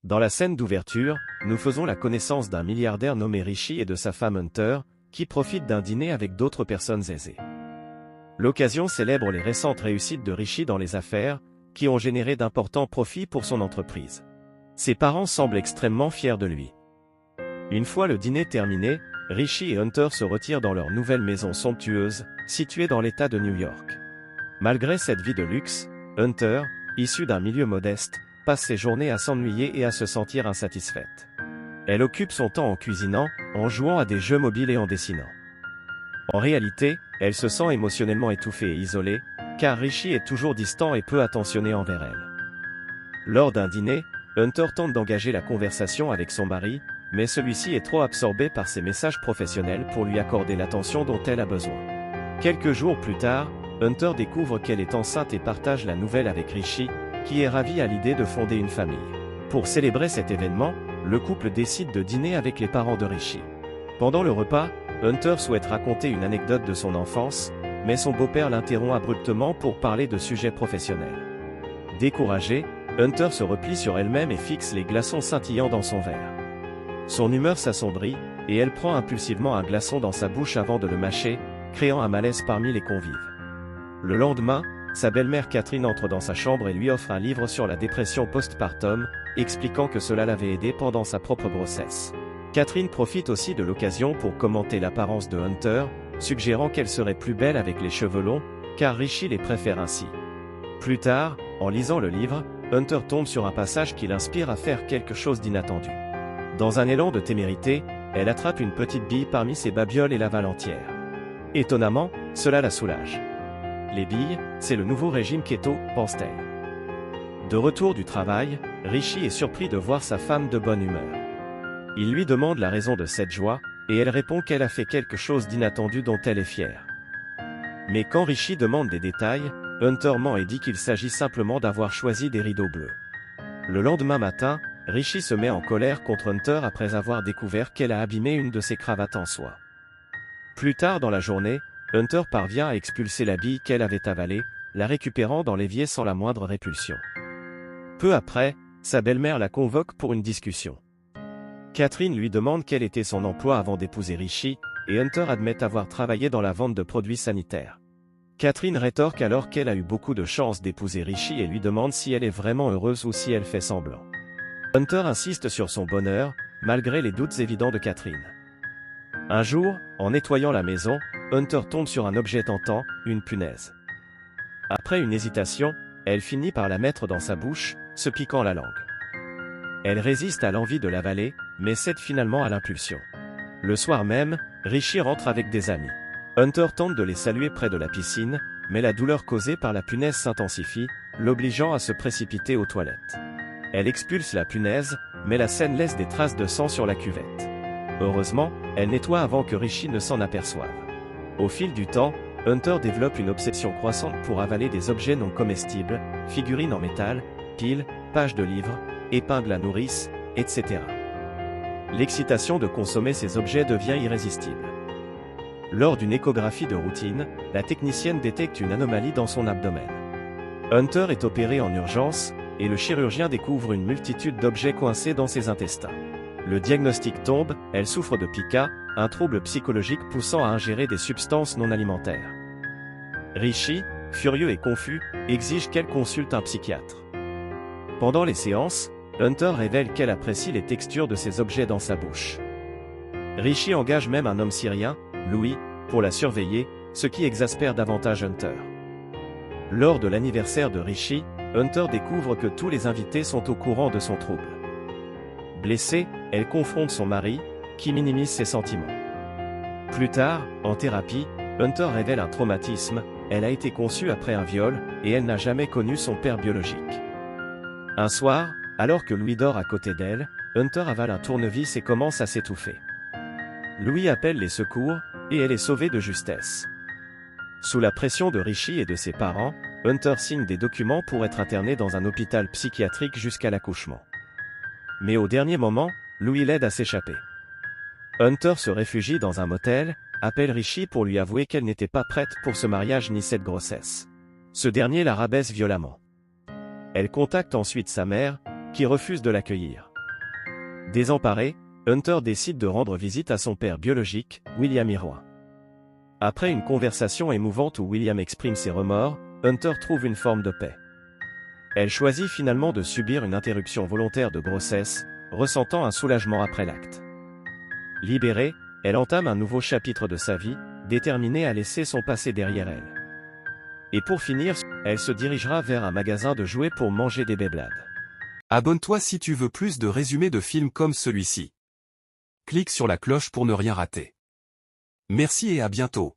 Dans la scène d'ouverture, nous faisons la connaissance d'un milliardaire nommé Rishi et de sa femme Hunter, qui profitent d'un dîner avec d'autres personnes aisées. L'occasion célèbre les récentes réussites de Rishi dans les affaires, qui ont généré d'importants profits pour son entreprise. Ses parents semblent extrêmement fiers de lui. Une fois le dîner terminé, Rishi et Hunter se retirent dans leur nouvelle maison somptueuse, située dans l'État de New York. Malgré cette vie de luxe, Hunter, issu d'un milieu modeste, passe ses journées à s'ennuyer et à se sentir insatisfaite. Elle occupe son temps en cuisinant, en jouant à des jeux mobiles et en dessinant. En réalité, elle se sent émotionnellement étouffée et isolée, car Rishi est toujours distant et peu attentionné envers elle. Lors d'un dîner, Hunter tente d'engager la conversation avec son mari, mais celui-ci est trop absorbé par ses messages professionnels pour lui accorder l'attention dont elle a besoin. Quelques jours plus tard, Hunter découvre qu'elle est enceinte et partage la nouvelle avec Rishi, qui est ravi à l'idée de fonder une famille. Pour célébrer cet événement, le couple décide de dîner avec les parents de Rishi. Pendant le repas, Hunter souhaite raconter une anecdote de son enfance, mais son beau-père l'interrompt abruptement pour parler de sujets professionnels. Découragée, Hunter se replie sur elle-même et fixe les glaçons scintillants dans son verre. Son humeur s'assombrit, et elle prend impulsivement un glaçon dans sa bouche avant de le mâcher, créant un malaise parmi les convives. Le lendemain, sa belle-mère Catherine entre dans sa chambre et lui offre un livre sur la dépression postpartum, expliquant que cela l'avait aidée pendant sa propre grossesse. Catherine profite aussi de l'occasion pour commenter l'apparence de Hunter, suggérant qu'elle serait plus belle avec les cheveux longs, car Rishi les préfère ainsi. Plus tard, en lisant le livre, Hunter tombe sur un passage qui l'inspire à faire quelque chose d'inattendu. Dans un élan de témérité, elle attrape une petite bille parmi ses babioles et l'avale entière. Étonnamment, cela la soulage. Les billes, c'est le nouveau régime keto, pense-t-elle. De retour du travail, Rishi est surpris de voir sa femme de bonne humeur. Il lui demande la raison de cette joie, et elle répond qu'elle a fait quelque chose d'inattendu dont elle est fière. Mais quand Rishi demande des détails, Hunter ment et dit qu'il s'agit simplement d'avoir choisi des rideaux bleus. Le lendemain matin, Rishi se met en colère contre Hunter après avoir découvert qu'elle a abîmé une de ses cravates en soie. Plus tard dans la journée, Hunter parvient à expulser la bille qu'elle avait avalée, la récupérant dans l'évier sans la moindre répulsion. Peu après, sa belle-mère la convoque pour une discussion. Catherine lui demande quel était son emploi avant d'épouser Rishi, et Hunter admet avoir travaillé dans la vente de produits sanitaires. Catherine rétorque alors qu'elle a eu beaucoup de chance d'épouser Rishi et lui demande si elle est vraiment heureuse ou si elle fait semblant. Hunter insiste sur son bonheur, malgré les doutes évidents de Catherine. Un jour, en nettoyant la maison, Hunter tombe sur un objet tentant, une punaise. Après une hésitation, elle finit par la mettre dans sa bouche, se piquant la langue. Elle résiste à l'envie de l'avaler, mais cède finalement à l'impulsion. Le soir même, Rishi rentre avec des amis. Hunter tente de les saluer près de la piscine, mais la douleur causée par la punaise s'intensifie, l'obligeant à se précipiter aux toilettes. Elle expulse la punaise, mais la scène laisse des traces de sang sur la cuvette. Heureusement, elle nettoie avant que Rishi ne s'en aperçoive. Au fil du temps, Hunter développe une obsession croissante pour avaler des objets non comestibles, figurines en métal, piles, pages de livres, épingles à nourrice, etc. L'excitation de consommer ces objets devient irrésistible. Lors d'une échographie de routine, la technicienne détecte une anomalie dans son abdomen. Hunter est opéré en urgence, et le chirurgien découvre une multitude d'objets coincés dans ses intestins. Le diagnostic tombe, elle souffre de pica, un trouble psychologique poussant à ingérer des substances non alimentaires. Rishi, furieux et confus, exige qu'elle consulte un psychiatre. Pendant les séances, Hunter révèle qu'elle apprécie les textures de ces objets dans sa bouche. Rishi engage même un homme syrien, Louis, pour la surveiller, ce qui exaspère davantage Hunter. Lors de l'anniversaire de Rishi, Hunter découvre que tous les invités sont au courant de son trouble. Blessée, elle confronte son mari, qui minimise ses sentiments. Plus tard, en thérapie, Hunter révèle un traumatisme, elle a été conçue après un viol, et elle n'a jamais connu son père biologique. Un soir, alors que Louis dort à côté d'elle, Hunter avale un tournevis et commence à s'étouffer. Louis appelle les secours, et elle est sauvée de justesse. Sous la pression de Rishi et de ses parents, Hunter signe des documents pour être interné dans un hôpital psychiatrique jusqu'à l'accouchement. Mais au dernier moment, Louis l'aide à s'échapper. Hunter se réfugie dans un motel, appelle Rishi pour lui avouer qu'elle n'était pas prête pour ce mariage ni cette grossesse. Ce dernier la rabaisse violemment. Elle contacte ensuite sa mère, qui refuse de l'accueillir. Désemparé, Hunter décide de rendre visite à son père biologique, William Irwin. Après une conversation émouvante où William exprime ses remords, Hunter trouve une forme de paix. Elle choisit finalement de subir une interruption volontaire de grossesse, ressentant un soulagement après l'acte. Libérée, elle entame un nouveau chapitre de sa vie, déterminée à laisser son passé derrière elle. Et pour finir, elle se dirigera vers un magasin de jouets pour manger des Beyblades. Abonne-toi si tu veux plus de résumés de films comme celui-ci. Clique sur la cloche pour ne rien rater. Merci et à bientôt.